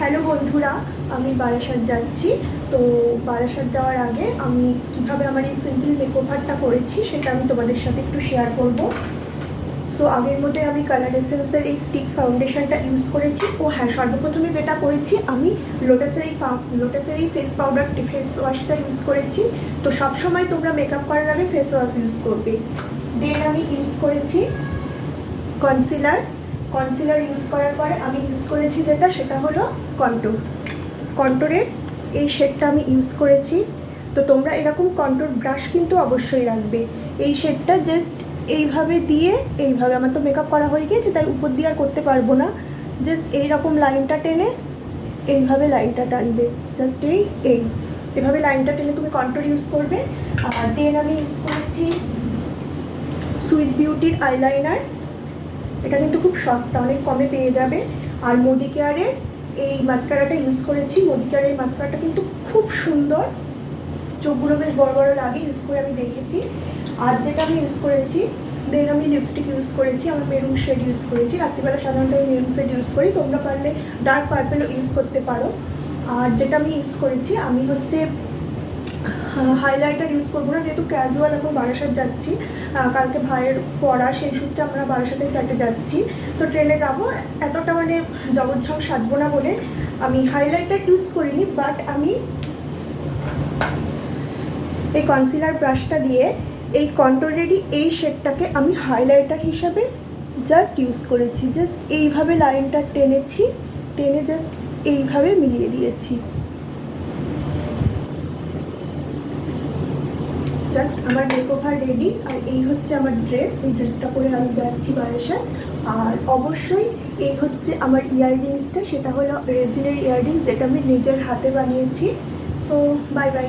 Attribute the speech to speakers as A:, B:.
A: Hello বন্ধুরা, আমি বারাসাত যাচ্ছি। তো বারাসাত যাওয়ার আগে আমি কিভাবে আমার এই সিম্পল মেকওভারটা করেছি সেটা আমি তোমাদের সাথে একটু শেয়ার করব। সো আগের মধ্যে আমি কালার এসেন্সের এই স্টিক ফাউন্ডেশনটা ইউজ করেছি। ও হ্যাঁ, সর্বপ্রথমে যেটা করেছি আমি লোটাসের এই ফেস পাউডার ফেস ওয়াশটা ইউজ করেছি। তো সবসময় তোমরা মেকআপ করার আগে ফেস ওয়াশ ইউজ করবে। দেন আমি ইউজ করেছি কনসিলার ইউজ করার পরে আমি ইউজ করেছি সেটা হলো কন্ট্যুরের এই শেডটা আমি ইউজ করেছি। তো তোমরা এরকম কন্ট্যুর ব্রাশ কিন্তু অবশ্যই রাখবে। এই শেডটা জাস্ট এইভাবে দিয়ে এইভাবে, আমার তো মেকআপ করা হয়ে গিয়েছে তাই উপর দিয়ে আর করতে পারবো না, জাস্ট এইরকম লাইনটা টেনে এইভাবে লাইনটা টানবে, জাস্ট এইভাবে লাইনটা টেনে তুমি কন্ট্যুর ইউজ করবে। আর দেন আমি ইউজ করেছি সুইস বিউটির আইলাইনার। এটা কিন্তু খুব সস্তা, অনেক কমে পেয়ে যাবে। আর মোদি কেয়ারের এই মাস্কারাটা ইউজ করেছি। মোদি কেয়ারের এই মাস্কারাটা কিন্তু খুব সুন্দর, চোখগুলো বেশ বড় বড় লাগে, ইউজ করে আমি দেখেছি। আর যেটা আমি ইউজ করেছি, দেন আমি লিপস্টিক ইউজ করেছি, আমার মেরুন শেড ইউজ করেছি। রাত্রিবেলা সাধারণত আমি মেরুন শেড ইউজ করি, তোমরা পারলে ডার্ক পার্পেলও ইউজ করতে পারো। আর যেটা আমি ইউজ করেছি, আমি হাইলাইটার ইউজ করবো না, যেহেতু ক্যাজুয়াল এখন বারাসাত যাচ্ছি। কালকে ভাইয়ের পড়া, সেই সূত্রে আমরা বারাসাতের ফ্ল্যাটে যাচ্ছি। তো ট্রেনে যাব, এতটা জগৎঝাম সাজবো না বলে আমি হাইলাইটার ইউজ করিনি। বাট আমি এই কনসিলার ব্রাশটা দিয়ে এই কন্ট্যুরেরই এই শেডটাকে আমি হাইলাইটার হিসাবে জাস্ট ইউজ করেছি। জাস্ট এইভাবে লাইনটা টেনে জাস্ট এইভাবে মিলিয়ে দিয়েছি। জাস্ট আমার মেকওভার রেডি। আর এই হচ্ছে আমার ড্রেস, এই ড্রেসটা পরে আমি যাচ্ছি বারাসাত। আর অবশ্যই এই হচ্ছে আমার ইয়াররিংসটা, সেটা হলো রেজিনের ইয়াররিংস, যেটা আমি নিজের হাতে বানিয়েছি। So bye bye.